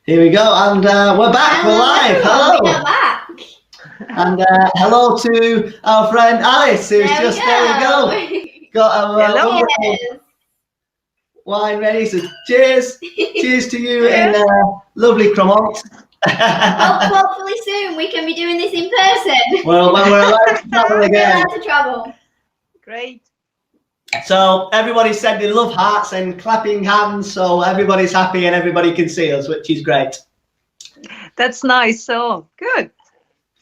Here we go, and we're back. We're live. Hello. We are back. And hello to our friend Alice, who's there we go. Got our wonderful wine ready. So cheers. Cheers to you in lovely Cremont. Hopefully soon we can be doing this in person. Well, when we're allowed to travel again. We're allowed to travel. Great. So everybody's sending love hearts and clapping hands, so everybody's happy and everybody can see us, which is great. That's nice. So good.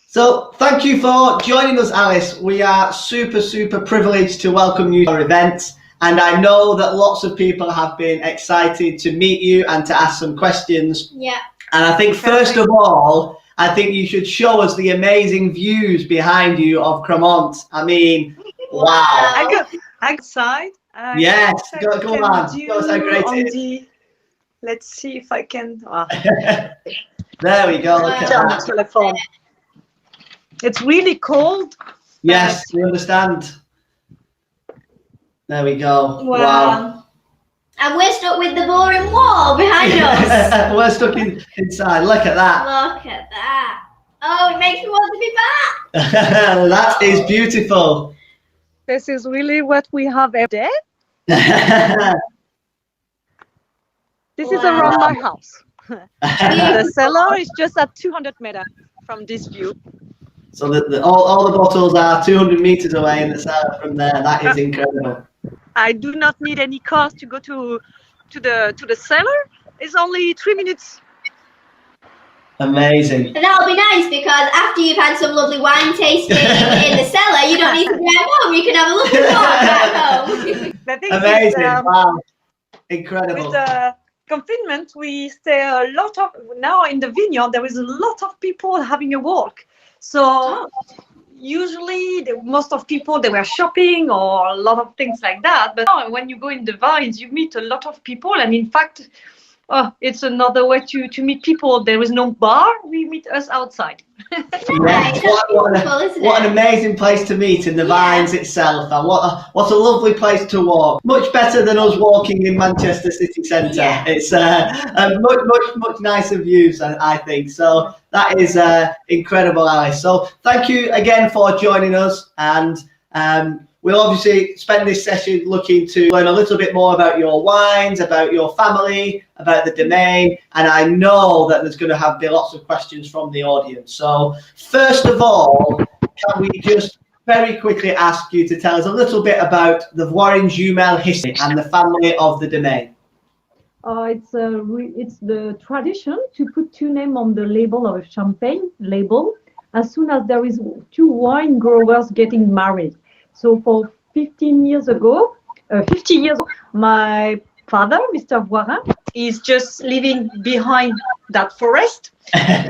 So thank you for joining us, Alice. We are super privileged to welcome you to our event, and I know that lots of people have been excited to meet you and to ask some questions. Yeah. And I think first of all, I think you should show us the amazing views behind you of Cremont. I mean, wow. I go outside. Yes, go on. Show us how great it is. Let's see if I can. There we go. Look at that. Telephone. It's really cold. Yes, we understand. There we go. Wow. And we're stuck with the Voirin wall behind us. We're stuck inside. Look at that. Look at that. Oh, it makes me want to be back. That is beautiful. This is really what we have every day. This is around my house. The cellar is just at 200 meters from this view. So all the bottles are 200 meters away in the cellar from there. That is incredible. I do not need any cars to go to the cellar. It's only 3 minutes. Amazing. And that'll be nice because after you've had some lovely wine tasting in the cellar, you don't need to drive home. You can have a lovely walk back home. Amazing. Wow. Incredible. With the confinement, we stay a lot of, now in the vineyard, there is a lot of people having a walk. So usually most of people, they were shopping or a lot of things like that. But now when you go in the vines, you meet a lot of people. And in fact, it's another way to meet people. There is no bar. We meet us outside. Yes. What an amazing place to meet in the vines itself. And what a lovely place to walk. Much better than us walking in Manchester city centre. Yeah. It's much nicer views, I think. So that is incredible, Alice. So thank you again for joining us. And we'll obviously spend this session looking to learn a little bit more about your wines, about your family, about the domain, and I know that there's going to be lots of questions from the audience. So first of all, can we just very quickly ask you to tell us a little bit about the Voirin Jumel history and the family of the domain? It's the tradition to put two names on the label of a champagne label as soon as there is two wine growers getting married. So for 50 years ago, my father, Mr. Voirin, is just living behind that forest.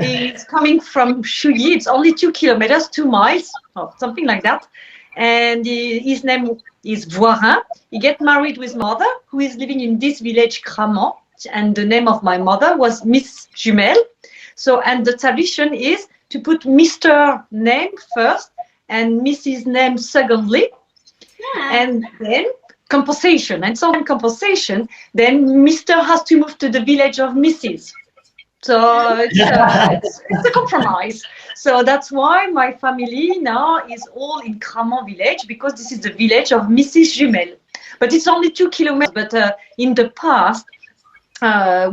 He's coming from Chouilly. It's only 2 kilometers, 2 miles, or something like that. And his name is Voirin. He get married with mother, who is living in this village, Cremont. And the name of my mother was Miss Jumel. So, and the tradition is to put Mr. name first and Mrs. name secondly, and then compensation. And so in compensation, then Mr. has to move to the village of Mrs. So it's a compromise. So that's why my family now is all in Cremont village, because this is the village of Mrs. Jumel. But it's only 2 kilometers. But in the past,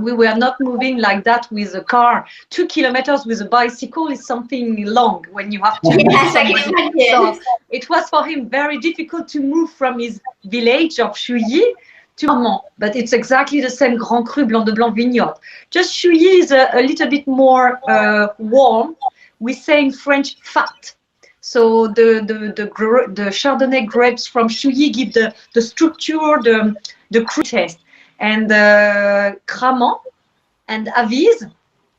we were not moving like that with a car. 2 kilometers with a bicycle is something long when you have to. Yes, I can imagine. So it was for him very difficult to move from his village of Chouilly to Cremont. But it's exactly the same Grand Cru Blanc de Blanc vineyard. Just Chouilly is a little bit more warm. We say in French fat. So the Chardonnay grapes from Chouilly give the structure, the cru taste. And Cremont and Avize,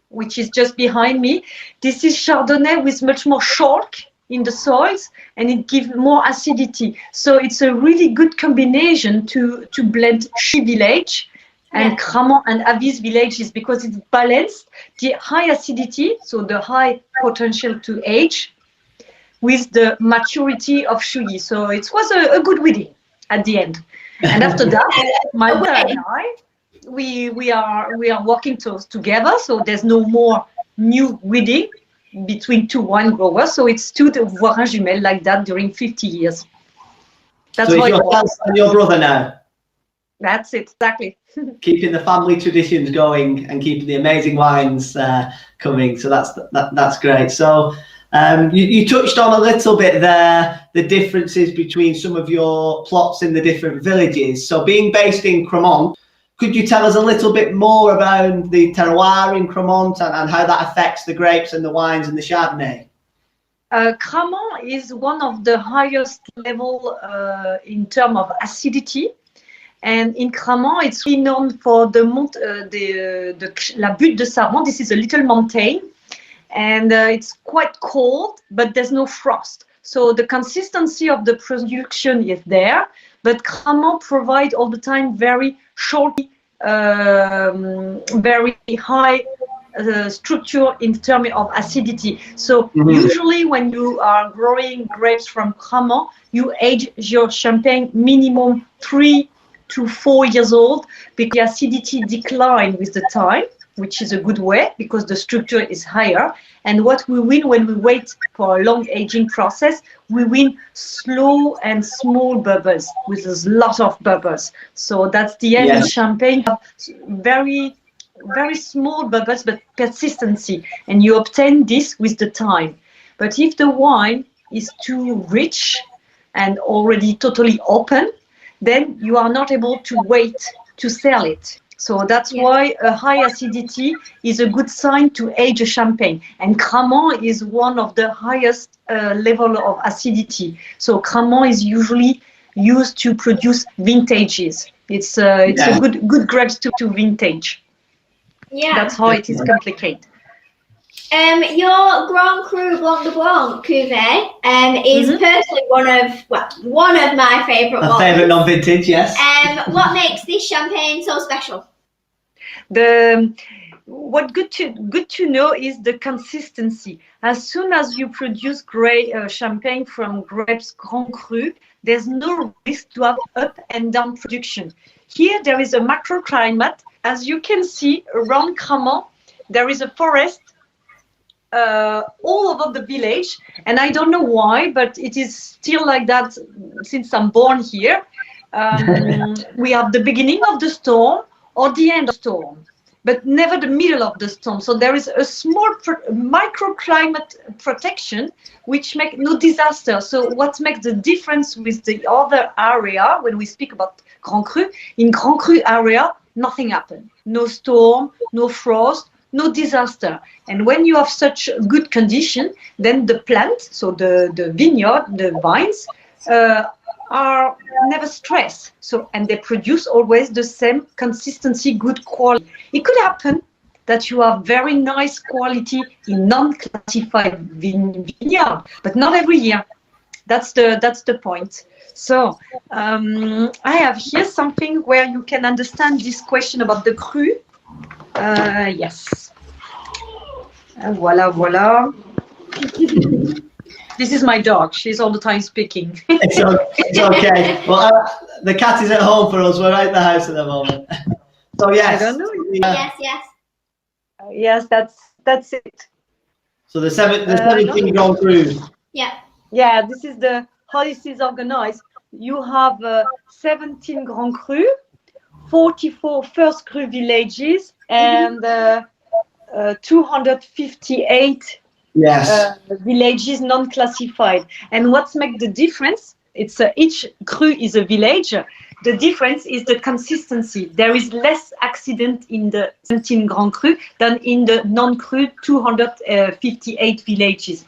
which is just behind me, this is Chardonnay with much more chalk in the soils, and it gives more acidity. So it's a really good combination to blend Chouilly village and Cremont and Avize villages, because it's balanced the high acidity, so the high potential to age, with the maturity of Chouilly. So it was a good wedding at the end. And after that, my mother and I, we are working together, so there's no more new weeding between two wine growers. So it's two Voirin jumelles like that during 50 years. That's so how it's yourself and your brother now. That's it, exactly. Keeping the family traditions going and keeping the amazing wines coming. So that's great. So you touched on a little bit there, the differences between some of your plots in the different villages. So being based in Cremont, could you tell us a little bit more about the terroir in Cremont and how that affects the grapes and the wines and the Chardonnay? Cremont is one of the highest level in terms of acidity. And in Cremont, it's really known for the La Butte de Sarment. This is a little mountain, and it's quite cold, but there's no frost. So the consistency of the production is there, but Cremont provide all the time very short, very high structure in terms of acidity. So usually when you are growing grapes from Cremont, you age your champagne minimum 3 to 4 years old, because the acidity decline with the time, which is a good way because the structure is higher. And what we win when we wait for a long aging process, we win slow and small bubbles with a lot of bubbles. So that's the end in champagne. Very, very small bubbles, but persistency. And you obtain this with the time. But if the wine is too rich and already totally open, then you are not able to wait to sell it. So that's why a high acidity is a good sign to age a champagne. And Cremont is one of the highest level of acidity. So Cremont is usually used to produce vintages. It's a good grapes to vintage. Yeah. That's how it is complicated. Your Grand Cru Blanc de Blanc cuvée is personally one of my favourite ones. My favourite non-vintage, yes. What makes this champagne so special? What good to know is the consistency. As soon as you produce champagne from grapes Grand Cru, there's no risk to have up and down production. Here there is a microclimate. As you can see around Cremont, there is a forest all over the village, and I don't know why, but it is still like that since I'm born here. We have the beginning of the storm or the end of the storm, but never the middle of the storm. So there is a small microclimate protection which makes no disaster. So what makes the difference with the other area when we speak about Grand Cru? In Grand Cru area, nothing happened. No storm, no frost, no disaster. And when you have such good condition, then the plant, so the vineyard, the vines, are never stressed. So, and they produce always the same consistency, good quality. It could happen that you have very nice quality in non-classified vineyard, but not every year. That's the point. So I have here something where you can understand this question about the cru. Yes. Voila. This is my dog. She's all the time speaking. It's okay. Well, the cat is at home for us. We're out the house at the moment. So yes. I don't know. Yes. That's it. So the 17 Grand Cru. Yeah. This is how this is organized. You have 17 Grand Cru, 44 First Cru villages, and 258 villages non-classified. And what makes the difference? It's each cru is a village. The difference is the consistency. There is less accident in the 17 Grand Cru than in the non-cru 258 villages.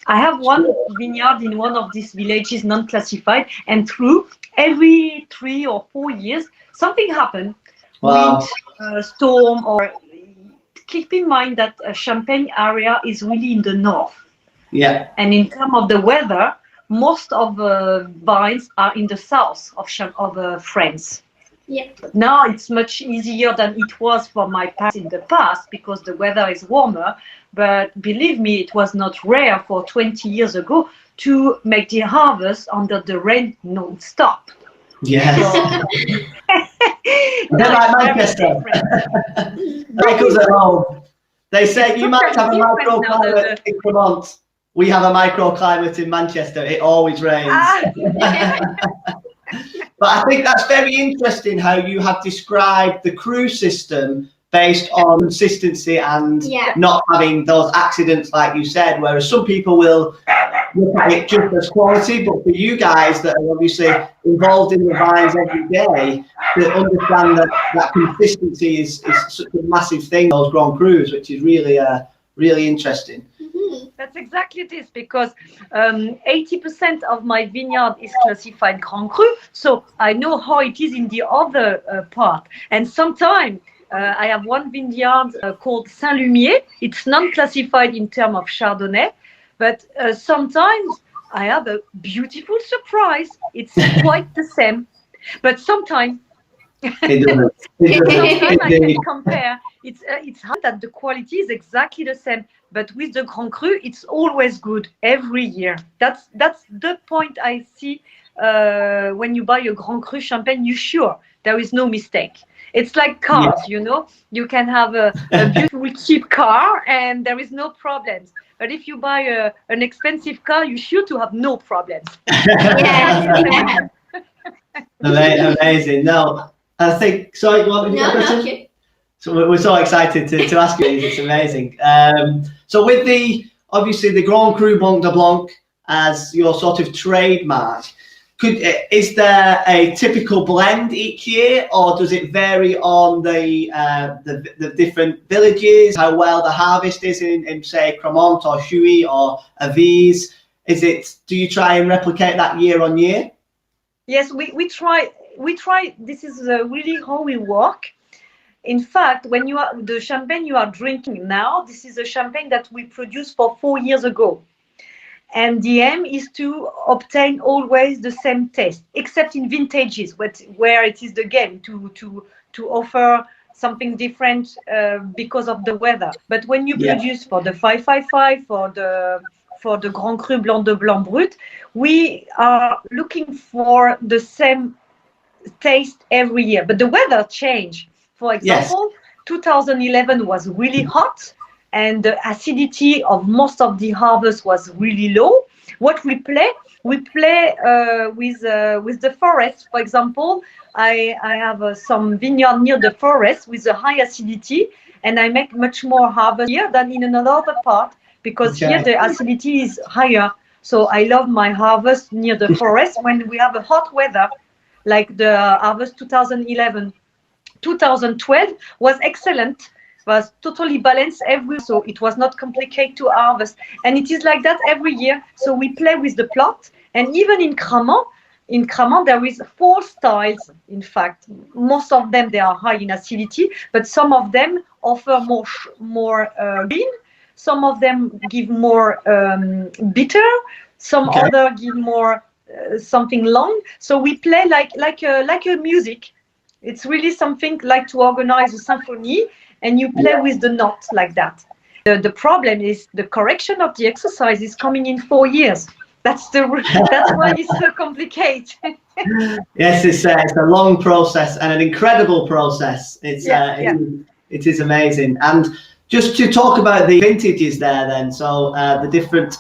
I have one vineyard in one of these villages non-classified, and through every 3 or 4 years, something happened. Wow. Wind, storm, or keep in mind that Champagne area is really in the north. Yeah. And in terms of the weather, most of the vines are in the south of France. Yeah. Now it's much easier than it was for my past in the past because the weather is warmer. But believe me, it was not rare for 20 years ago to make the harvest under the rain non-stop. Yes. They're like Manchester. Like us at home. They say you might have a microclimate in Cremont. We have a microclimate in Manchester. It always rains. But I think that's very interesting how you have described the crew system based on consistency and not having those accidents, like you said, whereas some people will look at it just as quality, but for you guys that are obviously involved in the vines every day, to understand that consistency is such a massive thing, those Grand Crus, which is really interesting. That's exactly this, because 80% of my vineyard is classified Grand Cru, so I know how it is in the other part. And sometimes I have one vineyard called Saint-Lumier. It's non-classified in terms of Chardonnay, but sometimes I have a beautiful surprise. It's quite the same, but sometimes sometimes I can compare. It's hard that the quality is exactly the same, but with the Grand Cru, it's always good every year. That's the point I see when you buy a Grand Cru champagne. You're sure there is no mistake. It's like cars, you know. You can have a beautiful cheap car and there is no problems. But if you buy an expensive car, you're sure to have no problems. Amazing. No, I think. Sorry, what was your question? So we're so excited to ask you. It's amazing. So with obviously the Grand Cru Blanc de Blanc as your sort of trademark, is there a typical blend each year, or does it vary on the different villages? How well the harvest is in say Cremont or Chouy or Avize? Do you try and replicate that year on year? Yes, we try. This is really how we work. In fact, when the champagne you are drinking now, this is a champagne that we produced for 4 years ago. And the aim is to obtain always the same taste, except in vintages, where it is the game to offer something different because of the weather. But when you produce for the 555, for the Grand Cru Blanc de Blanc Brut, we are looking for the same taste every year. But the weather changed. For example, 2011 was really hot, and the acidity of most of the harvest was really low. What we play with the forest. For example, I have some vineyard near the forest with a high acidity, and I make much more harvest here than in another part, because here the acidity is higher. So I love my harvest near the forest when we have a hot weather, like the harvest 2011. 2012 was excellent, was totally balanced so it was not complicated to harvest, and it is like that every year. So we play with the plot, and even in Cremont there is 4 styles. In fact, most of them they are high in acidity, but some of them offer more green, some of them give more bitter, some other give more something long. So we play like a music. It's really something like to organize a symphony, and you play with the notes like that. The problem is the correction of the exercise is coming in 4 years. That's why it's so complicated. Yes, it's a long process and an incredible process. It is amazing. And just to talk about the vintages there, then, so the different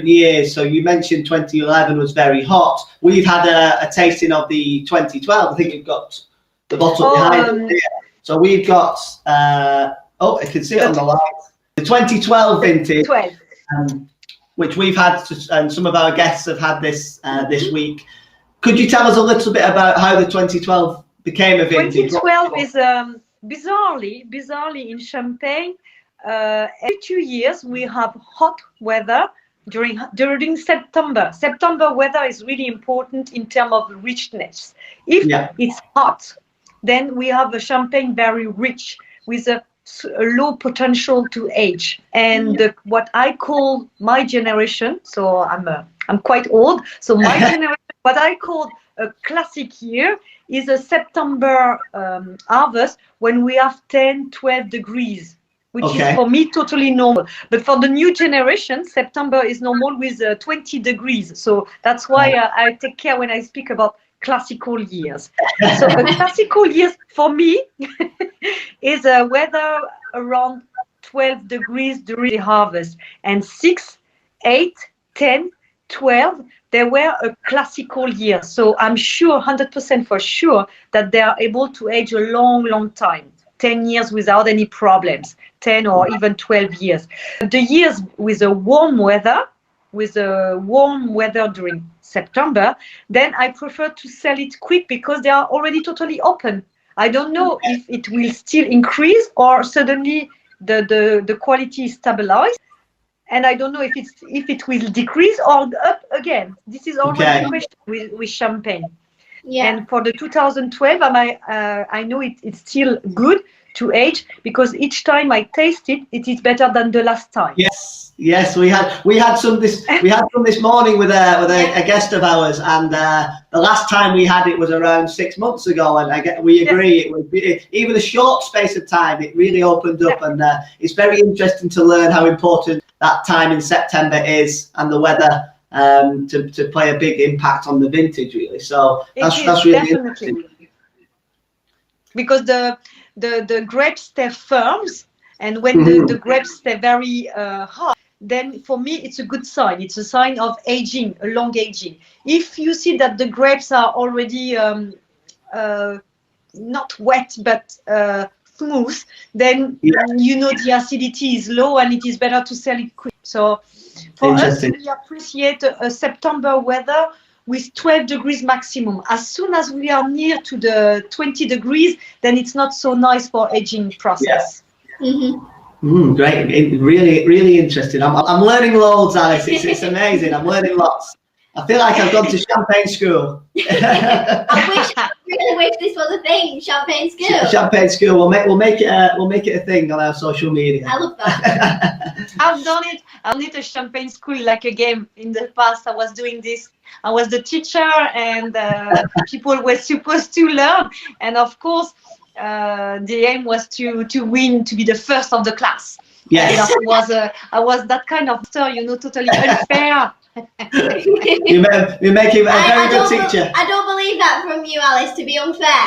years. So you mentioned 2011 was very hot. We've had a tasting of the 2012. I think you've got the bottle behind it. So we've got I can see it on the light. The 2012 vintage, which we've had, and some of our guests have had this week. Could you tell us a little bit about how the 2012 became a vintage? 2012 is bizarrely in Champagne. Every 2 years we have hot weather during September. September weather is really important in terms of richness. If it's hot, then we have a champagne very rich with a low potential to age. And what I call my generation, so I'm quite old, so my generation, what I call a classic year is a September harvest when we have 10-12 degrees, which is for me totally normal. But for the new generation, September is normal with 20 degrees. So that's why I take care when I speak about classical years. So a classical year for me is a weather around 12 degrees during the harvest, and 6, 8, 10, 12, they were a classical year. So I'm sure, 100% for sure, that they are able to age a long, long time. 10 years without any problems, 10 or even 12 years. The years with a warm weather during September, then I prefer to sell it quick because they are already totally open. I don't know if it will still increase or suddenly the quality is stabilized. And I don't know if it will decrease or up again. This is always the question with champagne. Yeah. And for the 2012, I know it's still good to age because each time I taste it, it is better than the last time. Yes, we had some this morning with a guest of ours, and the last time we had it was around 6 months ago, and we agree it was even a short space of time. It really opened up, and it's very interesting to learn how important that time in September is, and the weather to play a big impact on the vintage, really. So that's really definitely interesting. Because the grapes stay firm, and when the grapes stay very hard, then for me it's a good sign. It's a sign of aging, a long aging. If you see that the grapes are already not wet but smooth, then you know the acidity is low and it is better to sell it quick. So for us, we appreciate a September weather with 12 degrees maximum. As soon as we are near to the 20 degrees, then it's not so nice for aging process. Great, really interesting. I'm learning loads, Alice. It's amazing. I'm learning lots. I feel like I've gone to champagne school. I really wish this was a thing, champagne school. Champagne school. We'll make it a thing on our social media. I love that. I've done it. I did a champagne school like a game in the past. I was doing this. I was the teacher, and people were supposed to learn. And of course, the aim was to win, to be the first of the class. Yes. I was that kind of star, totally unfair. You're making a very good teacher. I don't believe that from you, Alice, to be unfair.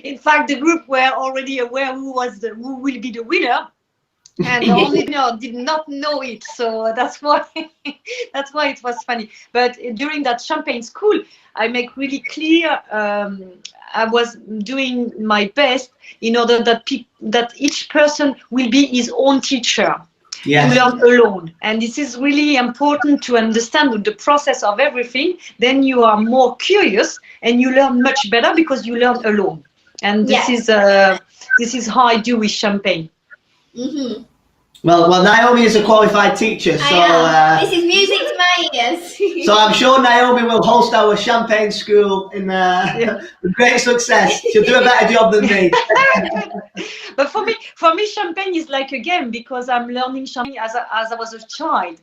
In fact, the group were already aware who will be the winner, and the only winner did not know it. So that's why it was funny. But during that champagne school, I make really clear. I was doing my best in order that each person will be his own teacher. Yes. To learn alone, and this is really important to understand the process of everything. Then you are more curious and you learn much better because you learn alone. And this is how I do with champagne. Well, Naomi is a qualified teacher, so this is music to my ears. So I'm sure Naomi will host our champagne school with great success. She'll do a better job than me. But for me, champagne is like a game because I'm learning champagne as I was a child.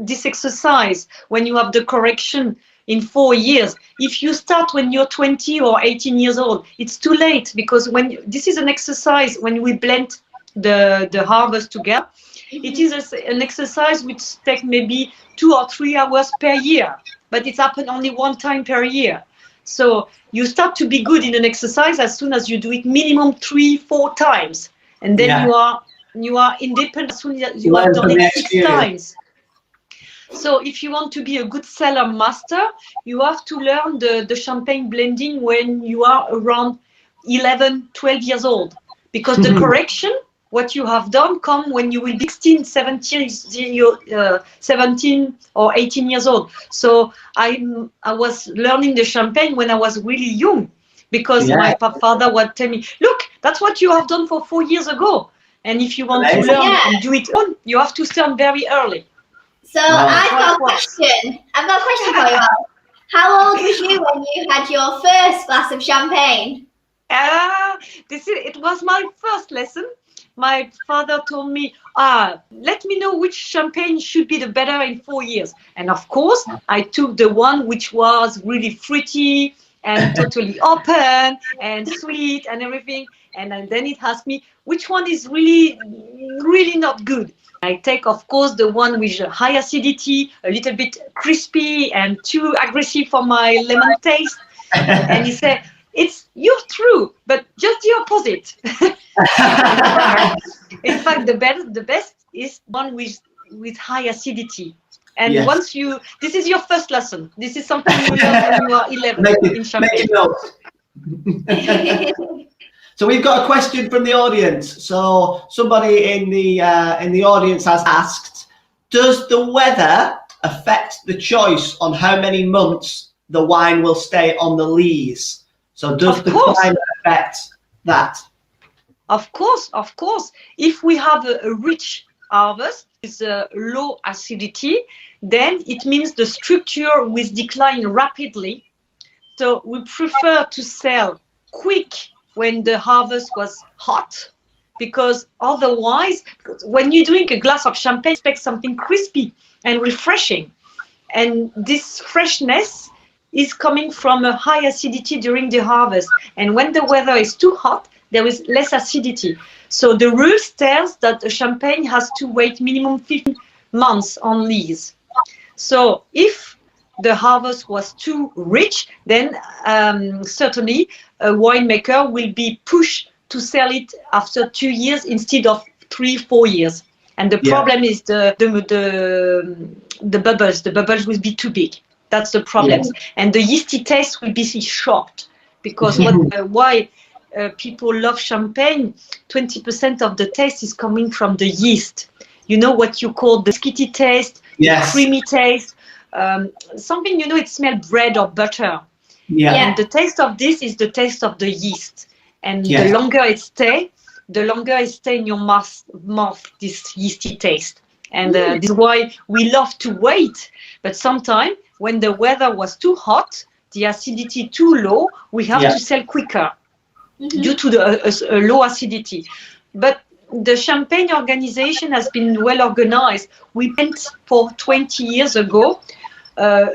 This exercise when you have the correction in 4 years. If you start when you're 20 or 18 years old, it's too late, because this is an exercise when we blend the harvest together. It is an exercise which takes maybe 2 or 3 hours per year, but it's happened only one time per year. So you start to be good in an exercise as soon as you do it minimum 3-4 times, and then you are independent as soon as you have done it 6 times. So if you want to be a good cellar master, you have to learn the champagne blending when you are around 11, 12 years old, because the correction, what you have done, come when you will be 16, 17 or 18 years old. So I was learning the champagne when I was really young, because my father would tell me, look, that's what you have done for 4 years ago. And if you want to learn and do it on, you have to start very early. So I've got a question. I've got a question for you all. How old was you when you had your first glass of champagne? It was my first lesson. My father told me, let me know which champagne should be the better in 4 years. And of course, I took the one which was really fruity and totally open and sweet and everything. And then it asks me which one is really, really not good. I take, of course, the one with high acidity, a little bit crispy and too aggressive for my lemon taste. And he said, you're true, but just the opposite. In fact, the best is one with high acidity. And Yes. once this is your first lesson. This is something you learn when you are 11 in Champagne. So we've got a question from the audience. So somebody in the audience has asked, does the weather affect the choice on how many months the wine will stay on the lees? So does the climate affect that? Of course. If we have a rich harvest with a low acidity, then it means the structure will decline rapidly. So we prefer to sell quick when the harvest was hot, because otherwise, when you drink a glass of champagne, expect something crispy and refreshing. And this freshness is coming from a high acidity during the harvest. And when the weather is too hot, there is less acidity. So the rules tells that a champagne has to wait minimum 15 months on lees. So if the harvest was too rich, then certainly a winemaker will be pushed to sell it after 2 years instead of 3-4 years. And the problem is the bubbles. The bubbles will be too big. That's the problem. Yeah. And the yeasty taste will be short, because why people love champagne, 20% of the taste is coming from the yeast. You know what you call the skitty taste, the creamy taste, something, it smells bread or butter. Yeah. And the taste of this is the taste of the yeast. And the longer it stays, in your mouth, this yeasty taste. And this is why we love to wait. But sometimes when the weather was too hot, the acidity too low, we have to sell quicker due to the low acidity. But the Champagne organization has been well organized. We went for 20 years ago a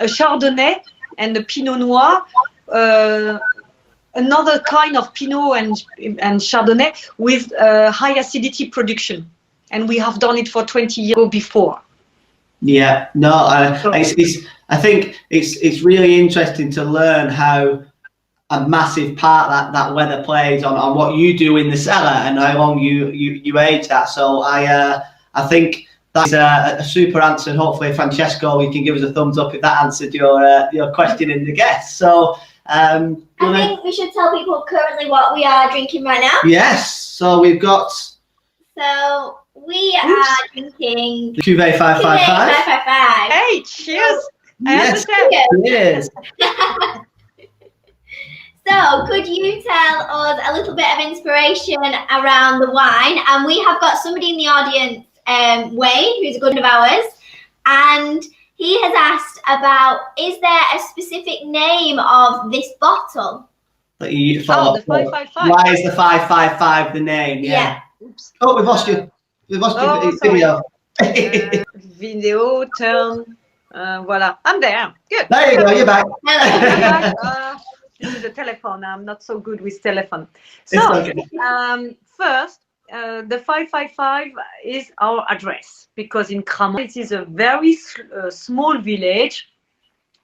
Chardonnay and a Pinot Noir, another kind of Pinot and Chardonnay with high acidity production. And we have done it for 20 years before. Yeah, no, I think it's really interesting to learn how a massive part that weather plays on what you do in the cellar and how long you age that. So I think that's a super answer, and hopefully Francesco, you can give us a thumbs up if that answered your question in the guest. So I think we should tell people currently what we are drinking right now. Yes, so we've got. So we are drinking the Cuvée 555. Hey, cheers! Yes, cheers. So, could you tell us a little bit of inspiration around the wine? And we have got somebody in the audience, Wayne, who's a good friend of ours, and he has asked about, is there a specific name of this bottle? That you the 555. Why is the 555 the name? Yeah. Oops. Oh, we've lost you. We've lost your video. Video turn. Voilà. I'm there. Good. There you go. You're back. Hello. This is a telephone. I'm not so good with telephone. So, first, the 555 is our address, because in Cremont, it is a very small village.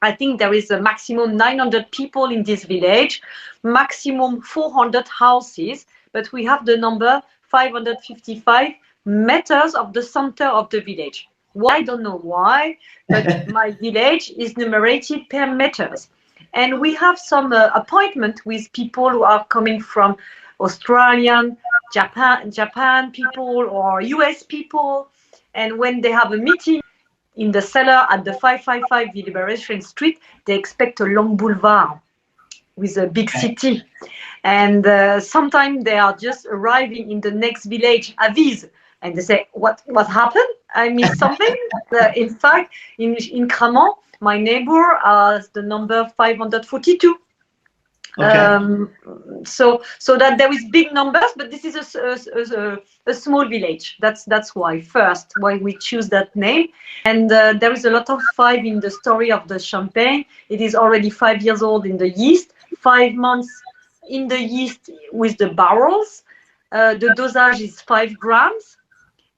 I think there is a maximum 900 people in this village, maximum 400 houses, but we have the number 555 meters of the center of the village. Well, I don't know why, but my village is numerated per meters. And we have some appointment with people who are coming from Australian, Japan people, or US people. And when they have a meeting in the cellar at the 555 Liberation Street, they expect a long boulevard with a big city. And sometimes they are just arriving in the next village, Aviz, and they say, what happened? I missed something. In fact, in Cremont, my neighbor has the number 542. Okay. So that there is big numbers, but this is a small village. That's why we choose that name. And there is a lot of 5 in the story of the champagne. It is already 5 years old in the yeast, 5 months in the yeast with the barrels. The dosage is 5 grams.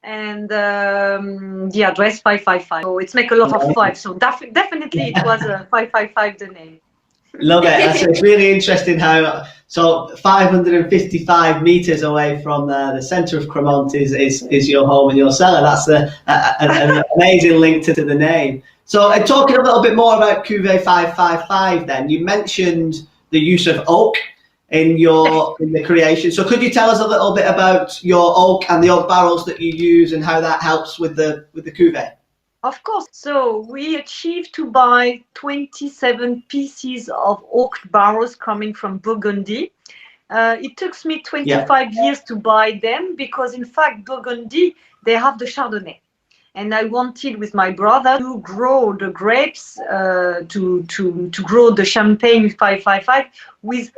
And the address 555. So it's make a lot of 5. So definitely it was 555 the name. Love it. So it's really interesting how 555 meters away from the center of Cremont is your home and your cellar. That's an amazing link to the name. So talking a little bit more about Cuvée 555 then, you mentioned the use of oak in the creation. So could you tell us a little bit about your oak and the oak barrels that you use and how that helps with the Cuvée? Of course. So we achieved to buy 27 pieces of oak barrels coming from Burgundy. It took me 25 years to buy them because, in fact, Burgundy, they have the Chardonnay. And I wanted, with my brother, to grow the grapes, to grow the champagne 555 with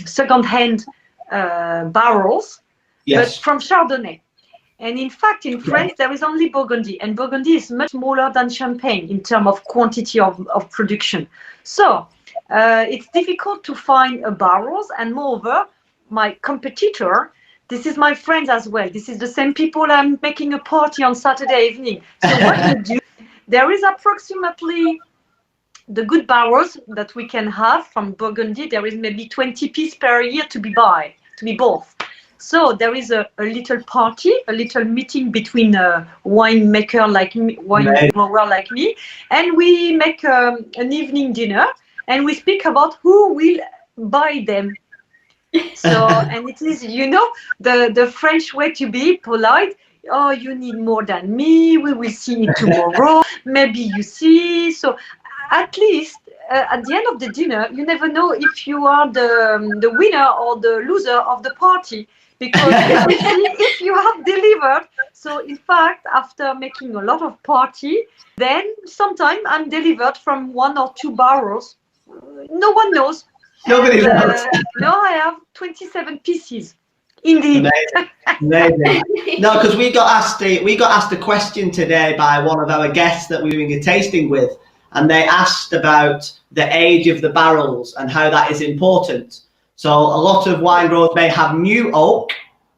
second-hand barrels, but from Chardonnay. And in fact, in France, there is only Burgundy, and Burgundy is much smaller than Champagne in terms of quantity of production. So it's difficult to find barrels, and moreover, my competitor, this is my friends as well. This is the same people I'm making a party on Saturday evening. So what we do, there is approximately the good barrels that we can have from Burgundy. There is maybe 20 pieces per year to be bought. So there is a little party, a little meeting between a winemaker like me, wine grower like me, and we make an evening dinner, and we speak about who will buy them. So, and it is, the French way to be polite. Oh, you need more than me. We will see it tomorrow. Maybe you see. So, at least at the end of the dinner, you never know if you are the winner or the loser of the party. Because we see if you have delivered. So in fact, after making a lot of party, then sometimes I'm delivered from 1 or 2 barrels. No one knows. Nobody knows. No, I have 27 pieces. Indeed. Amazing. No, because we got asked a question today by one of our guests that we were doing a tasting with, and they asked about the age of the barrels and how that is important. So a lot of wine growers may have new oak,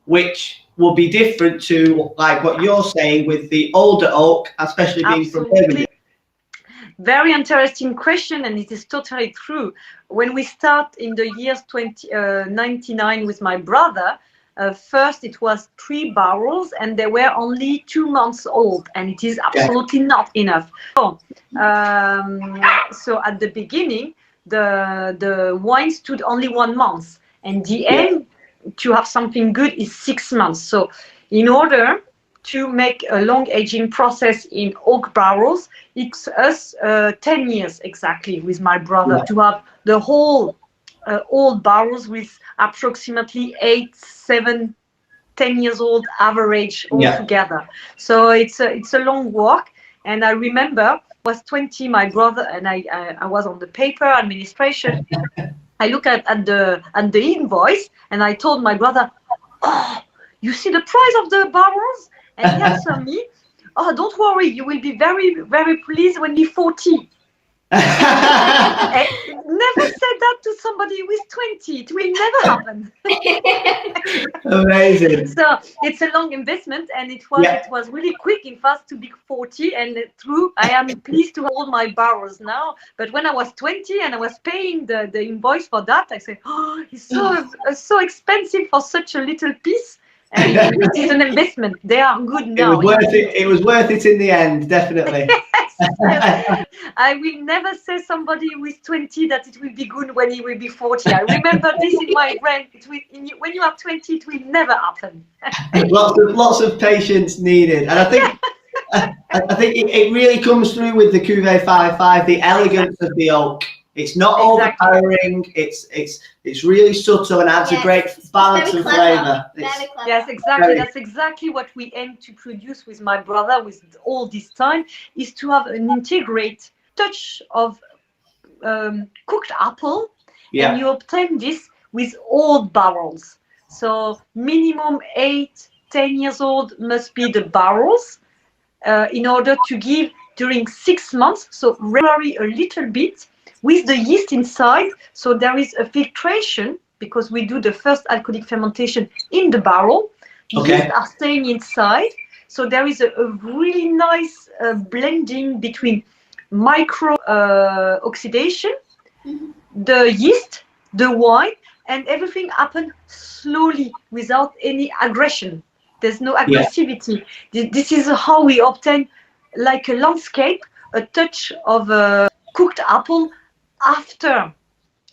which will be different to like what you're saying with the older oak, especially being from Burgundy. Very interesting question, and it is totally true. When we start in the years 1999 with my brother, first it was 3 barrels, and they were only 2 months old, and it is absolutely not enough. So at the beginning, the wine stood only 1 month, and the aim to have something good is 6 months. So in order to make a long aging process in oak barrels, it's us 10 years exactly with my brother to have the whole old barrels with approximately 8, 7, 10 years old average altogether. So it's a long work. And I remember I was 20, my brother and I was on the paper administration. I look at the invoice, and I told my brother, "Oh, you see the price of the barrels?" And he answered me, "Oh, don't worry, you will be very, very pleased when you're 40. Never said that to somebody who is 20. It will never happen. Amazing. So it's a long investment, and it was really quick in fast to be 40. And I am pleased to hold my barrels now. But when I was 20 and I was paying the invoice for that, I said, "Oh, it's so expensive for such a little piece." And it is an investment. They are good now. It was worth it in the end, definitely. Yes. I will never say somebody who is 20 that it will be good when he will be 40. I remember this in my brain. When you are 20, it will never happen. lots of patience needed, and I think it really comes through with the Cuvée 555, the elegance of the oak. It's not overpowering. It's really subtle and adds a great balance and flavour. Yes, exactly. That's exactly what we aim to produce with my brother with all this time, is to have an integrate touch of cooked apple Yeah. And you obtain this with old barrels. So minimum 8-10 years old must be the barrels in order to give during 6 months, so regularly a little bit with the yeast inside. So there is a filtration because we do the first alcoholic fermentation in the barrel. Okay. Yeast are staying inside. So there is a really nice blending between micro oxidation, the yeast, the wine, and everything happens slowly without any aggression. There's no aggressivity. This is how we obtain like a landscape, a touch of a cooked apple. After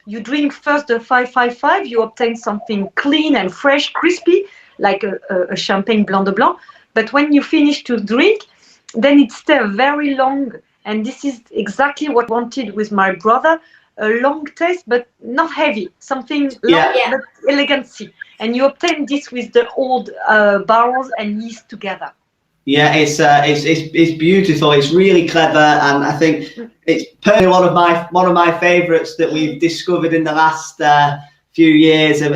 you drink first the 555, you obtain something clean and fresh, crispy, like a champagne blanc de blanc. But when you finish to drink, then it stays very long. And this is exactly what I wanted with my brother. A long taste, but not heavy. Something long, but elegancy. And you obtain this with the old barrels and yeast together. Yeah, it's beautiful. It's really clever, and I think it's personally one of my favourites that we've discovered in the last few years of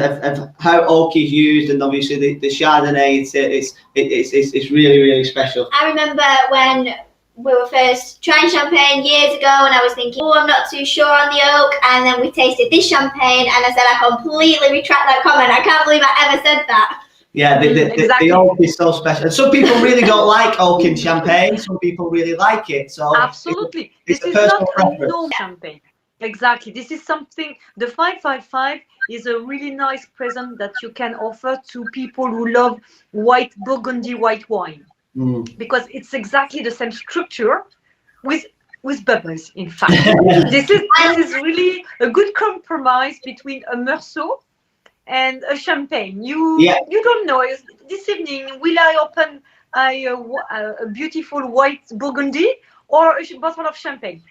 how oak is used, and obviously the Chardonnay. It's really special. I remember when we were first trying champagne years ago, and I was thinking, oh, I'm not too sure on the oak, and then we tasted this champagne, and I said I completely retract that comment. I can't believe I ever said that. Yeah, the oak is so special. And some people really don't like oak in champagne. Some people really like it. So absolutely, it's this is personal not preference. a normal champagne. Exactly, this is something. The 555 is a really nice present that you can offer to people who love white Burgundy white wine, because it's exactly the same structure with bubbles. In fact, this is really a good compromise between a Meursault and a champagne. You don't know. This evening, will I open a beautiful white Burgundy or a bottle of champagne?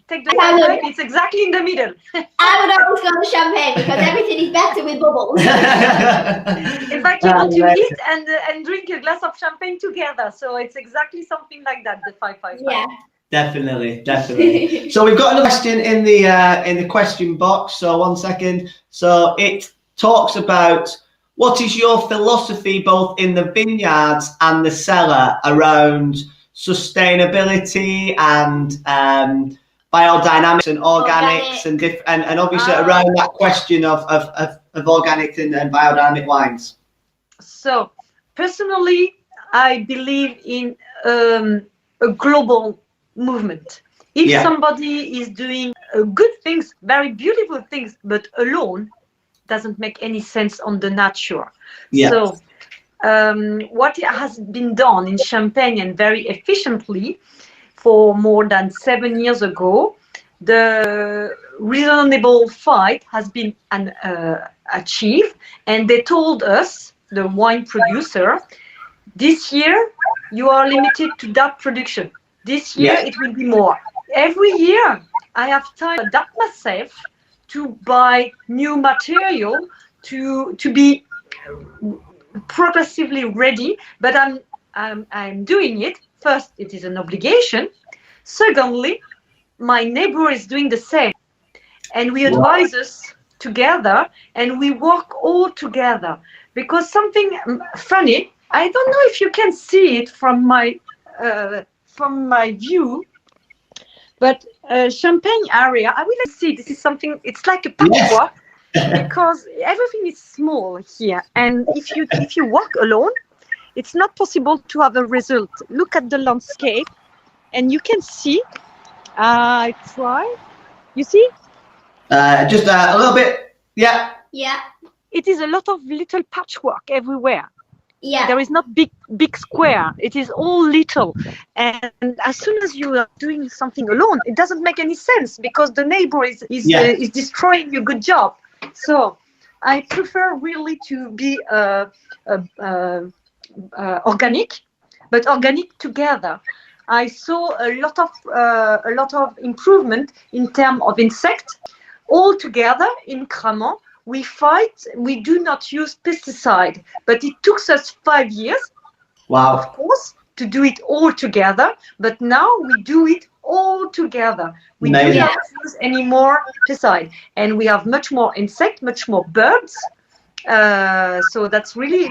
Take the time. It's exactly in the middle. I would always go with champagne because everything is better with bubbles. In fact, you want to eat and drink a glass of champagne together. So it's exactly something like that. The 555. Yeah. Definitely. So we've got another question in the question box. So 1 second. So it talks about what is your philosophy both in the vineyards and the cellar around sustainability and biodynamics and organics and obviously around that question of organic and biodynamic wines. So personally, I believe in a global movement. If somebody is doing good things, very beautiful things, but alone, doesn't make any sense on the nature. So what has been done in Champagne and very efficiently for more than 7 years ago, the reasonable fight has been achieved, and they told us, the wine producer, this year you are limited to that production. This year it will be more. Every year I have time to adapt myself to buy new material to be progressively ready, but I'm doing it. First, it is an obligation. Secondly, my neighbor is doing the same, and we advise us together, and we work all together. Because something funny, I don't know if you can see it from my view, but Champagne area, I will see this is something. It's like a patchwork because everything is small here, and if you walk alone, it's not possible to have a result. Look at the landscape, and you can see. I try. You see? Just a little bit. Yeah. It is a lot of little patchwork everywhere. Yeah. There is not big square. It is all little. And as soon as you are doing something alone, it doesn't make any sense because the neighbor is destroying your good job. So I prefer really to be organic, but organic together. I saw a lot of improvement in terms of insect. All together in Cremont, we fight. We do not use pesticide, but it took us 5 years. Wow. Of course, to do it all together. But now we do it all together. We Amazing. do not use any more pesticide, and we have much more insect, much more birds. So that's really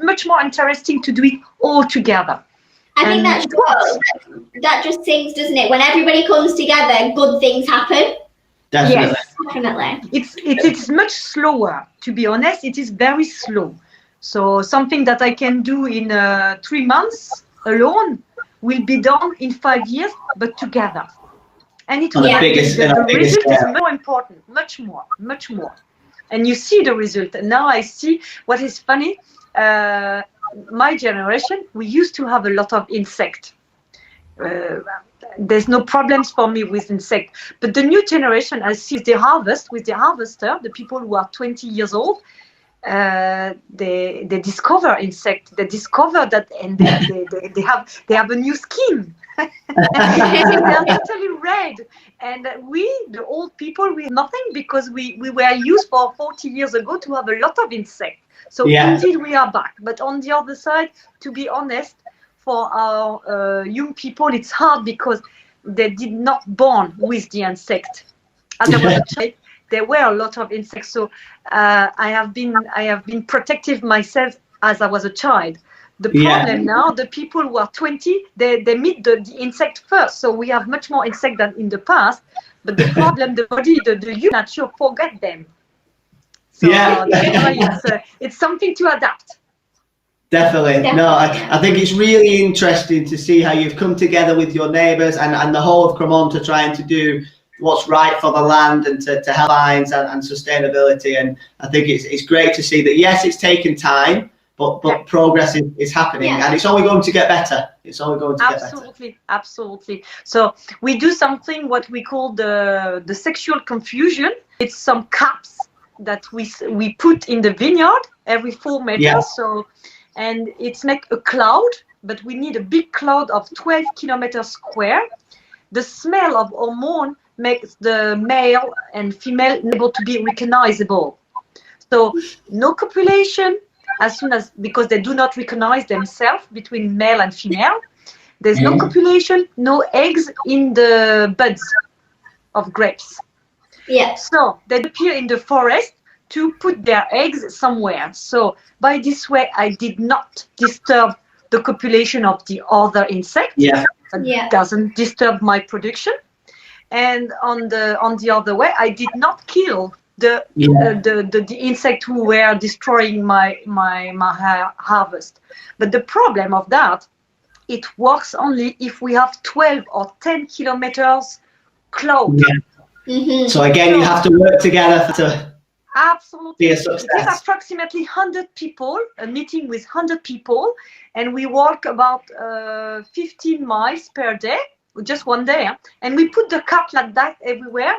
much more interesting to do it all together. I think that just sings, doesn't it? When everybody comes together, good things happen. Definitely. Yes. Definitely. It's much slower, to be honest. It is very slow. So something that I can do in 3 months alone will be done in 5 years, but together. And it will the result is more important, much more. And you see the result. And now I see what is funny. My generation, we used to have a lot of insect. There's no problems for me with insect. But the new generation, I see the harvester, the people who are 20 years old, they discover insect. They discover that, and they have a new skin. They are totally red. And we, the old people, we have nothing, because we were used for 40 years ago to have a lot of insect. So indeed we are back. But on the other side, to be honest, for our young people, it's hard because they did not born with the insect. As I was a child, there were a lot of insects. So I have been protective myself as I was a child. The problem now, the people who are 20, they meet the insect first. So we have much more insect than in the past. But the problem, the body, the human nature forget them. So that's why it's something to adapt. Definitely. No, I think it's really interesting to see how you've come together with your neighbours and the whole of Cremont are trying to do what's right for the land and to help vines and sustainability. And I think it's great to see that, yes, it's taken time, but progress is happening, and it's only going to get better. It's only going to get better. Absolutely. So we do something what we call the sexual confusion. It's some caps that we put in the vineyard every 4 meters. Yeah. So, and it's like a cloud, but we need a big cloud of 12 kilometers square. The smell of hormone makes the male and female able to be recognizable. So no copulation as soon as, because they do not recognize themselves between male and female. There's no copulation, no eggs in the buds of grapes. Yeah. So they appear in the forest to put their eggs somewhere. So by this way, I did not disturb the copulation of the other insect. It doesn't disturb my production. And on the other way, I did not kill the insect who were destroying my harvest. But the problem of that, it works only if we have 12 or 10 kilometers cloud. So again, you have to work together to absolutely be a success. It is approximately 100 people, a meeting with 100 people, and we walk about 15 miles per day, just one day, and we put the cap like that everywhere,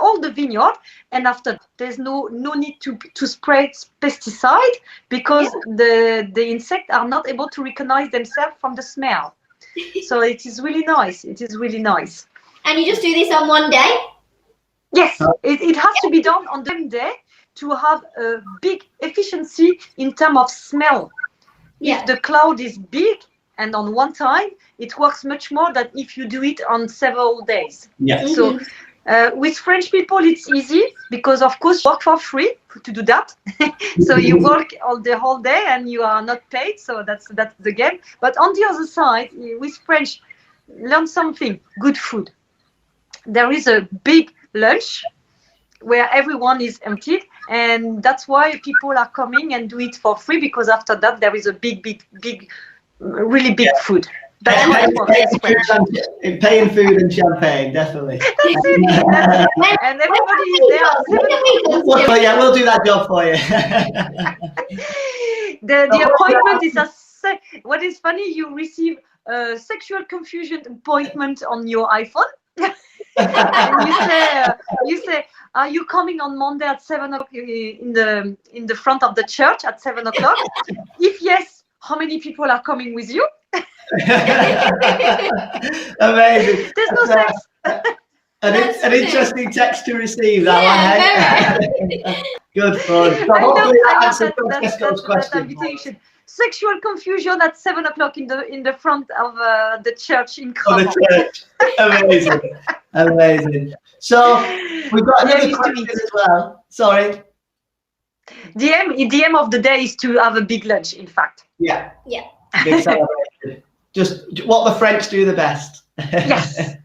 all the vineyard, and after there's no need to spray pesticide, because the insects are not able to recognize themselves from the smell. So it is really nice. It is really nice. And you just do this on one day? Yes, it has to be done on the same day to have a big efficiency in terms of smell. If the cloud is big and on one time, it works much more than if you do it on several days. So with French people, it's easy because, of course, you work for free to do that. So you work the whole day and you are not paid. So that's the game. But on the other side, with French, learn something, good food. There is a big lunch where everyone is emptied, and that's why people are coming and do it for free, because after that there is a big really big food. That's paying food and champagne, definitely. That's it. And everybody is there. Well, we'll do that job for you. The appointment is what is funny, you receive a sexual confusion appointment on your iPhone. And you say, are you coming on Monday at 7 o'clock in the front of the church at 7 o'clock? If yes, how many people are coming with you? Amazing. There's no sex. An interesting text to receive, that one. Good fun. So hopefully that answers Francesco's question. sexual confusion at 7 o'clock in the front of the church in On Cremont. the church. Amazing. Amazing. So we've got another question as well. Sorry. The aim of the day is to have a big lunch, in fact. Yeah. Yeah. Big celebration. Just what the French do the best. Yes.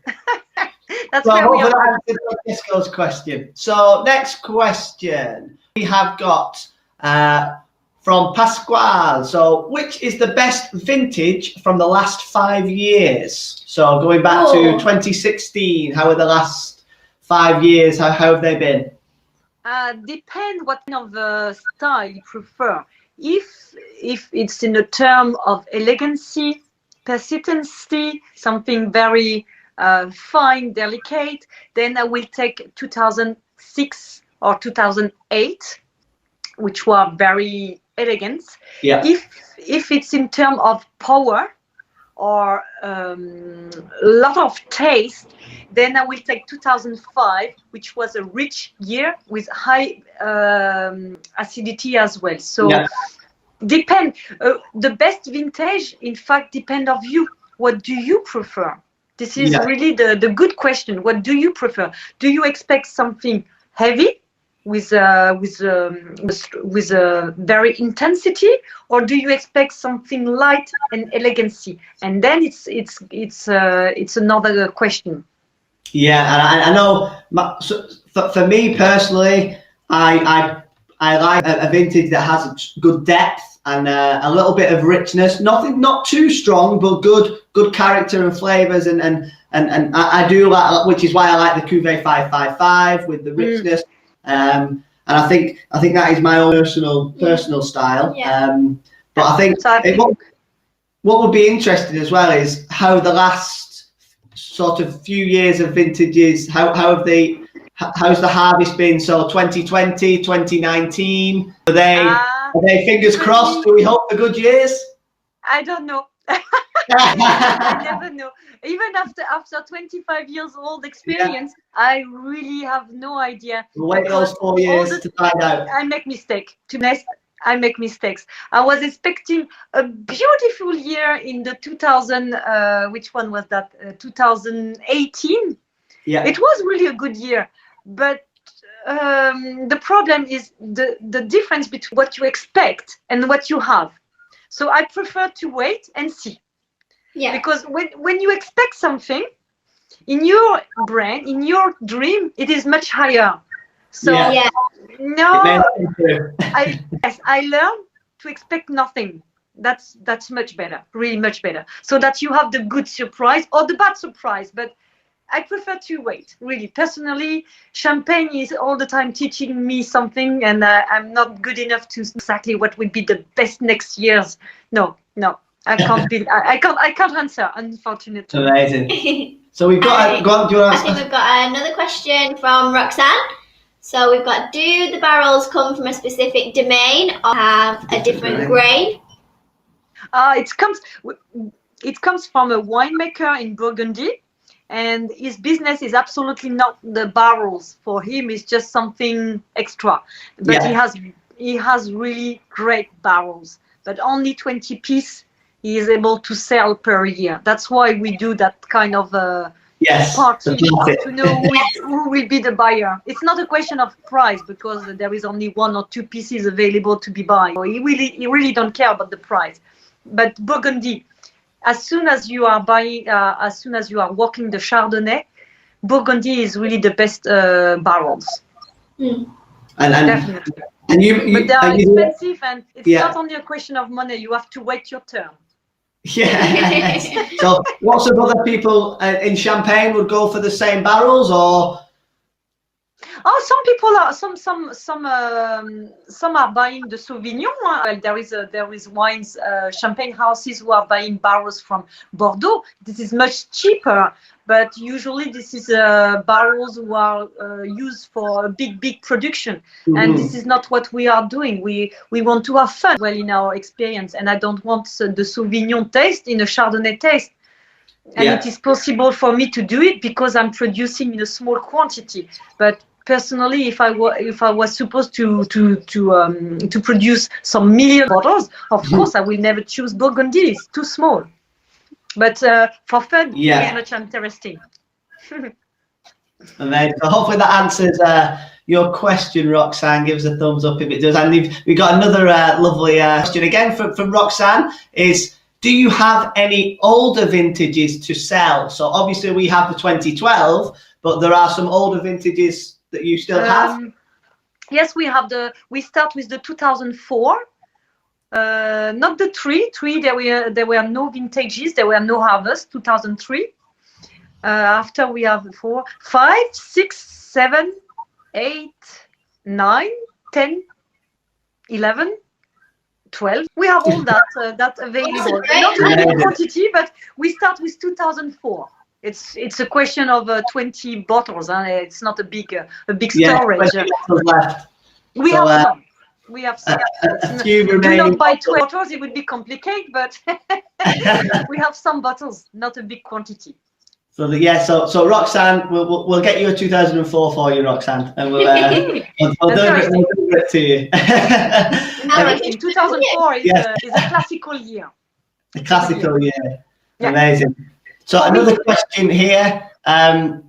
That's well, where we hopefully are. that answers Disco's question. So next question we have got from Pasquale. So which is the best vintage from the last 5 years? So going back to 2016, how are the last 5 years? How have they been? Depend what kind of style you prefer. If it's in a term of elegancy, persistency, something very fine, delicate, then I will take 2006 or 2008, which were very elegant. Yeah. If it's in terms of power or a lot of taste, then I will take 2005, which was a rich year with high acidity as well. So depend. The best vintage, in fact, depend of you. What do you prefer? This is really the good question. What do you prefer? Do you expect something heavy with very intensity, or do you expect something light and elegancy? And then it's another question. Yeah, and I know for me personally, I like a vintage that has good depth and a little bit of richness. Not too strong, but good character and flavors. And I do like, which is why I like the Cuvée 555 with the richness. And I think that is my own personal style. Yeah. But I think what would be interesting as well is how the last sort of few years of vintages, how's the harvest been? So 2020, 2019, are they fingers crossed? Do we hope for good years? I don't know. I never know. Even after 25 years old experience, I really have no idea. We'll wait those 4 years to find out. I make mistake. To be honest, I make mistakes. I was expecting a beautiful year in the 2000. Which one was that? 2018. Yeah. It was really a good year, but the problem is the difference between what you expect and what you have. So I prefer to wait and see. Yeah. Because when you expect something, in your brain, in your dream, it is much higher. So no, I learned to expect nothing. That's much better, really much better. So that you have the good surprise or the bad surprise. But I prefer to wait, really. Personally, champagne is all the time teaching me something, and I'm not good enough to exactly what would be the best next years. No, I can't be. I can't answer, unfortunately. Amazing. So we've got. Go on, do you want to I think we've got another question from Roxanne. So we've got: do the barrels come from a specific domain or have a different grain? It comes from a winemaker in Burgundy. And his business is absolutely not the barrels. For him, it's just something extra. But he has really great barrels. But only 20 pieces he is able to sell per year. That's why we do that kind of party to know who will be the buyer. It's not a question of price because there is only 1 or 2 pieces available to be bought. He really don't care about the price. But Burgundy. As soon as you are buying, as soon as you are walking the Chardonnay, Burgundy is really the best barrels. Definitely. But they are expensive, and it's not only a question of money. You have to wait your turn. Yeah. So, lots of other people in Champagne would go for the same barrels, or? Oh, some people are some are buying the Sauvignon. Well, there is wines, champagne houses who are buying barrels from Bordeaux. This is much cheaper, but usually this is barrels who are used for a big production, and this is not what we are doing. We want to have fun. Well, in our experience, and I don't want the Sauvignon taste in a Chardonnay taste. And it is possible for me to do it because I'm producing in a small quantity. But Personally, if I was supposed to produce some million bottles, of course I will never choose Burgundy. It's too small. But for fun, it's much interesting. Amazing. So hopefully that answers your question, Roxanne. Give us a thumbs up if it does. And we got another lovely question again from Roxanne. Is, do you have any older vintages to sell? So obviously we have the 2012, but there are some older vintages that you still have. Yes, we start with the 2004. Not the three. There were no vintages. There were no harvest. 2003. After we have 4, 5, 6, 7, 8, 9, 10, 11, 12. We have all that available. Not in any quantity, but we start with 2004. It's a question of 20 bottles, and it's not a big storage. We have some. We have some. Do not buy 12 bottles; it would be complicated. But we have some bottles, not a big quantity. So so Roxanne, we'll get you a 2004 for you, Roxanne, and we'll deliver it to you. I think 2004 is a classical year. A classical year, amazing. So another question here. I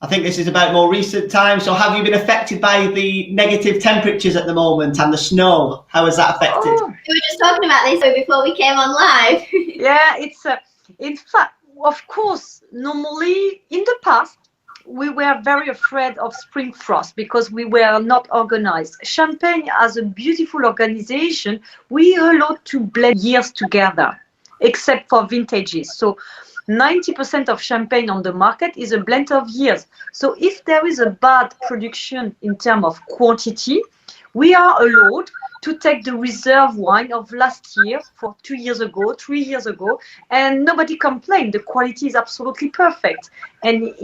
think this is about more recent times. So have you been affected by the negative temperatures at the moment and the snow? How has that affected? We were just talking about this before we came on live. Yeah, it's in fact. Of course, normally in the past, we were very afraid of spring frost because we were not organized. Champagne, as a beautiful organization, we are allowed to blend years together, except for vintages. So 90% of champagne on the market is a blend of years. So if there is a bad production in terms of quantity, we are allowed to take the reserve wine of last year, for 2 years ago, 3 years ago, and nobody complained. The quality is absolutely perfect. And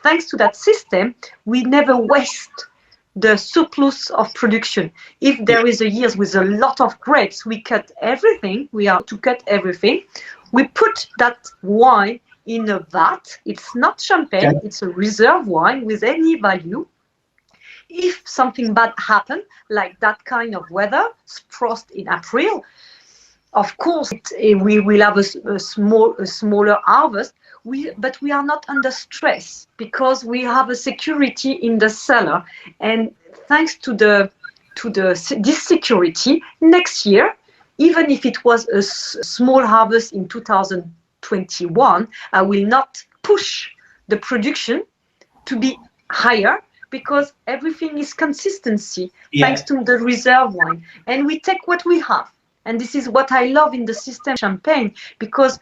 thanks to that system, we never waste the surplus of production. If there is a year with a lot of grapes, we cut everything. We are to cut everything. We put that wine in a vat. It's not champagne. It's a reserve wine with any value. If something bad happened, like that kind of weather, frost in April, of course we will have a smaller harvest. But we are not under stress because we have a security in the cellar, and thanks to this security, next year, even if it was a small harvest in 2021, I will not push the production to be higher. Because everything is consistency, thanks to the reserve wine. And we take what we have. And this is what I love in the system champagne, because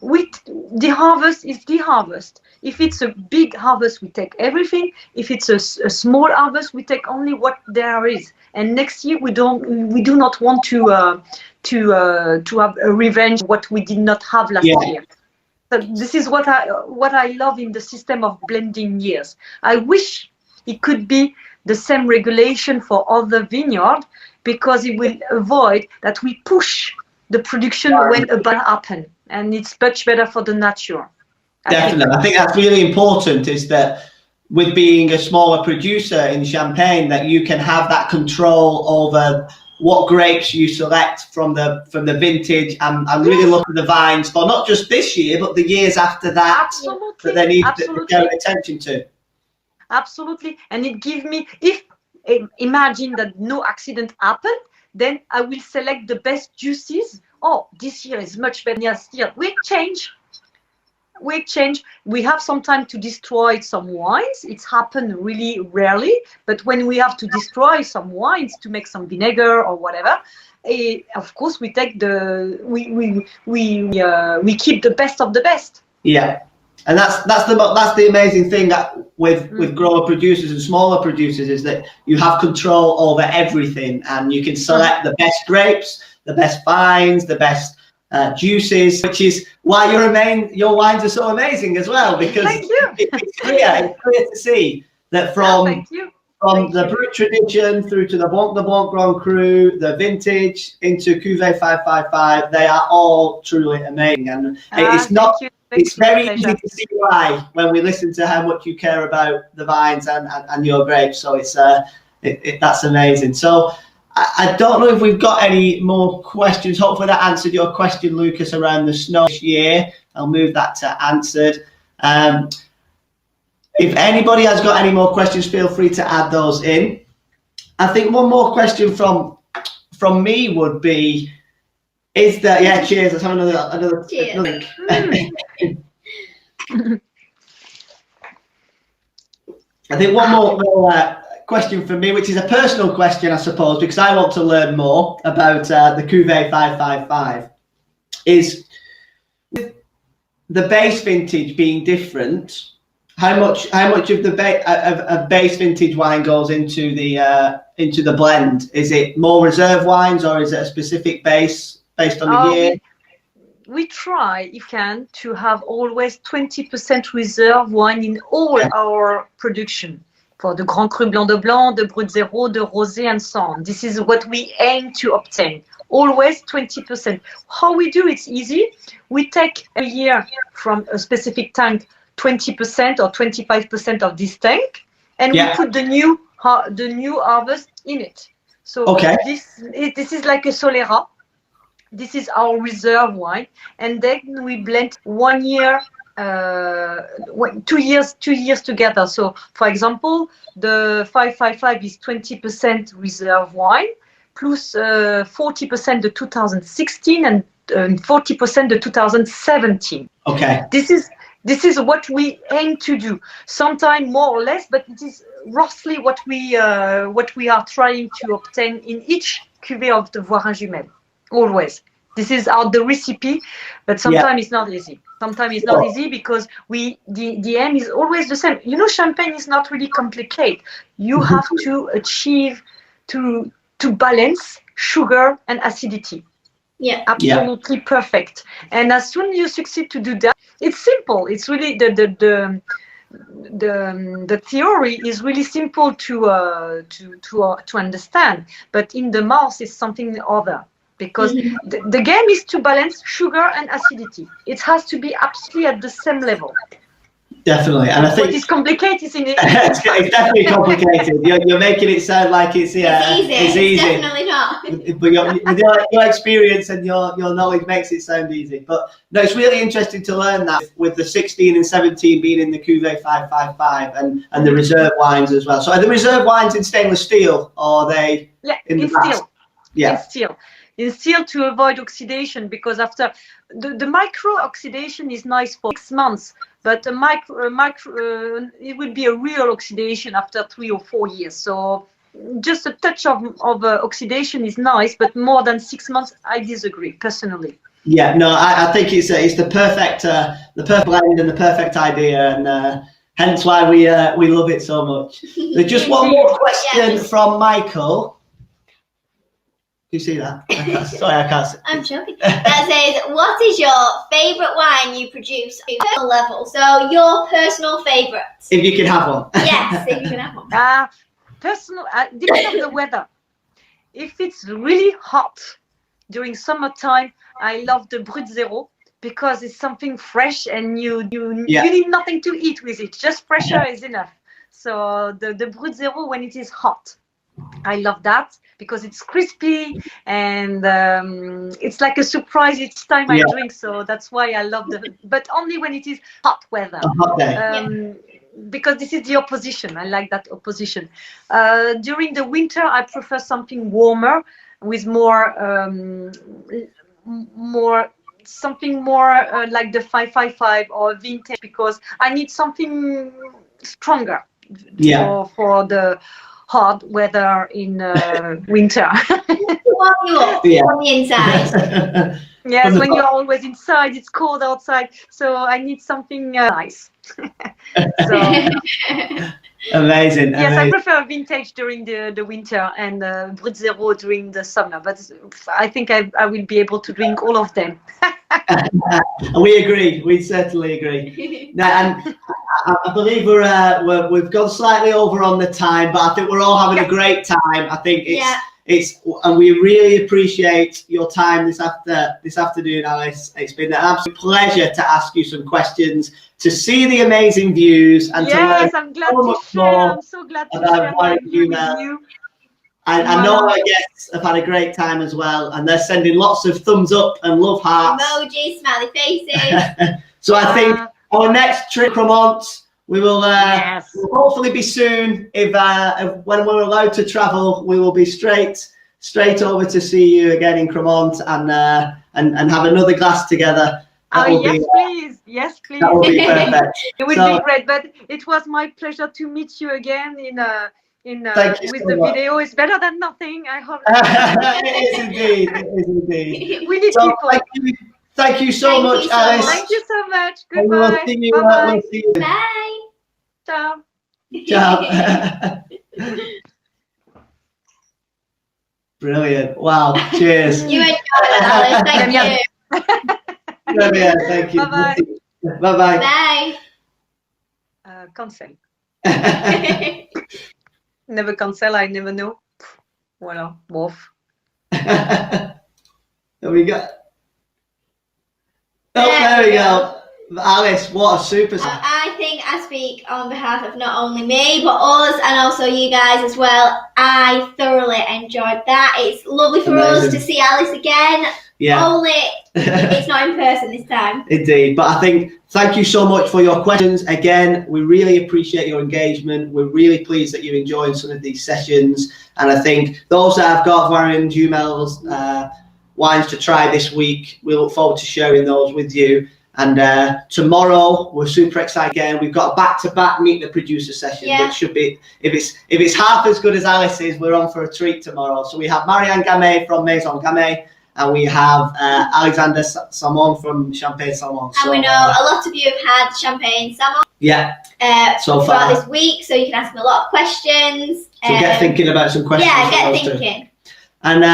the harvest is the harvest. If it's a big harvest, we take everything. If it's a small harvest, we take only what there is. And next year, we do not want to have a revenge what we did not have last year. So this is what I love in the system of blending years. I wish it could be the same regulation for other vineyards, because it will avoid that we push the production when a bad happens, and it's much better for the nature. Definitely. I think that's really important, is that with being a smaller producer in Champagne, that you can have that control over what grapes you select from the vintage, and really look at the vines for not just this year, but the years after that. Absolutely. That they need to pay attention to. Absolutely. And it gives me, if imagine that no accident happened, then I will select the best juices. Oh, this year is much better than last year. We change. We have some time to destroy some wines. It's happened really rarely, but when we have to destroy some wines to make some vinegar or whatever, of course we take we keep the best of the best. Yeah. And that's the amazing thing that with grower producers and smaller producers, is that you have control over everything, and you can select the best grapes, the best vines, the best juices, which is why your wines are so amazing as well, because it's clear to see that from the Brut tradition through to the Blanc Grand Cru, the vintage into Cuvée 555, they are all truly amazing. And it's not it's very easy to see why when we listen to how much you care about the vines and your grapes. So it's that's amazing. So I don't know if we've got any more questions. Hopefully that answered your question, Lucas, around the snow this year. I'll move that to answered. If anybody has got any more questions, feel free to add those in. I think one more question from me would be, is that, yeah, cheers, let's have another cheers. I think one more question from me, which is a personal question, I suppose, because I want to learn more about the Cuvée 555, is the base vintage being different. How much of the base vintage wine goes into the blend? Is it more reserve wines, or is it a specific base based on the year? We try, if can, to have always 20% reserve wine in all our production. For the Grand Cru Blanc de Blanc, the Brut Zéro, the Rosé, and so on. This is what we aim to obtain. Always 20%. How we do it's easy. We take a year from a specific tank 20% or 25% of this tank, and we put the new harvest in it. So this is like a Solera. This is our reserve wine, and then we blend 1 year, 2 years together. So, for example, the 555 is 20% reserve wine, plus 40% the 2016 and 40% the 2017. Okay. This is what we aim to do. Sometimes more or less, but it is roughly what we are trying to obtain in each cuvée of the Voirin Jumel. Always. This is the recipe, but sometimes it's not easy. Sometimes it's not easy because the aim is always the same. You know, champagne is not really complicated. You have to achieve to balance sugar and acidity. Yeah, absolutely perfect. And as soon as you succeed to do that, it's simple. It's really the theory is really simple to understand. But in the mouth, it's something other. Because the game is to balance sugar and acidity. It has to be absolutely at the same level. Definitely, and I think what is complicated is in it. It's definitely complicated. You're making it sound like it's easy. It's definitely not. But your experience and your knowledge makes it sound easy. But no, it's really interesting to learn that with the 16 and 17 being in the Cuvée 555 and the reserve wines as well. So are the reserve wines in stainless steel, or are they in the steel? Yeah, in steel. In steel to avoid oxidation, because after the micro oxidation is nice for 6 months, but it will be a real oxidation after 3 or 4 years. So just a touch of oxidation is nice, but more than 6 months, I disagree personally. Yeah, no, I think it's the perfect blend and the perfect idea, and hence why we love it so much. There's just one more question from Michael. You see that? Sorry, I can't see. I'm joking. That says, what is your favourite wine you produce at a personal level? So your personal favourite. If you can have one. Yes, if you can have one. Personal, depends on the weather. If it's really hot during summertime, I love the Brut Zéro because it's something fresh and you need nothing to eat with it. Just pressure is enough. So the Brut Zéro when it is hot. I love that because it's crispy and it's like a surprise each time I drink. So that's why I love but only when it is hot weather. Because this is the opposition. I like that opposition. During the winter, I prefer something warmer with something more like the 555 or vintage, because I need something stronger for the hard weather in winter. Warm you up on the inside. Yes, when you're always inside, it's cold outside, so I need something nice. Amazing. Yes, I prefer vintage during the winter and Brut Zéro during the summer, but I think I will be able to drink all of them. We agree. We certainly agree. Now, and I believe we've gone slightly over on the time, but I think we're all having a great time. I think and we really appreciate your time this afternoon, Alice. It's been an absolute pleasure to ask you some questions, to see the amazing views, and to learn I'm glad so to much share. more I'm so glad to about share my Voirin view with Jumel. you. I know our guests have had a great time as well, and they're sending lots of thumbs up and love hearts. Emojis, smiley faces. So I think our next trip, Cremont, we will Yes. will hopefully be soon. If when we're allowed to travel, we will be straight over to see you again in Cremont and have another glass together. Please. Yes, please. That would be perfect. It would be great. But it was my pleasure to meet you again with the video. It's better than nothing. I hope. It is indeed. It is indeed. We need people. Thank you so much, Alice. Thank you so much. And Goodbye. we'll see you. Bye. Ciao. Ciao. Brilliant. Wow. Cheers. You enjoyed it, Alice. Thank you. Brilliant. Thank you. Bye-bye. Bye-bye. Bye. Cancel. Never cancel, I never know. Voilà, bof. There we go. Oh, there we go. Alice, what a superstar. I think I speak on behalf of not only me, but us and also you guys as well. I thoroughly enjoyed that. It's lovely for us to see Alice again. Yeah. Only it's not in person this time. Indeed. But I think, thank you so much for your questions. Again, we really appreciate your engagement. We're really pleased that you're enjoying some of these sessions. And I think those that have got Voirin Jumel's wines to try this week, we look forward to sharing those with you. And tomorrow we're super excited again. We've got a back-to-back meet the producer session, which should be, if it's half as good as Alice's, we're on for a treat tomorrow. So we have Marianne Gamay from Maison Gamay, and we have Alexander Salmon from Champagne Salmon. And we know a lot of you have had Champagne Salmon. Yeah. So far this week, so you can ask me a lot of questions. So get thinking about some questions. Yeah, get thinking. And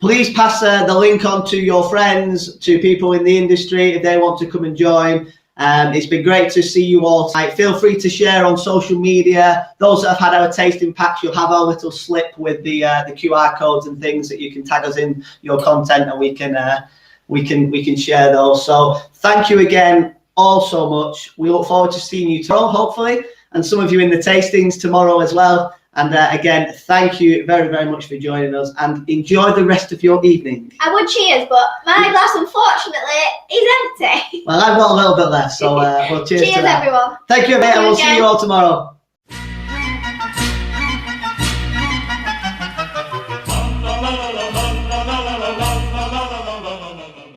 please pass the link on to your friends, to people in the industry if they want to come and join. It's been great to see you all tonight. Feel free to share on social media. Those that have had our tasting packs, you'll have our little slip with the QR codes and things that you can tag us in your content, and we can share those. So thank you again all so much. We look forward to seeing you tomorrow, hopefully, and some of you in the tastings tomorrow as well. And again, thank you very, very much for joining us, and enjoy the rest of your evening. I would cheers, but my glass, unfortunately, is empty. Well, I've got a little bit left, so we'll cheers to that. Everyone. Thank you, mate, and we'll see you all tomorrow.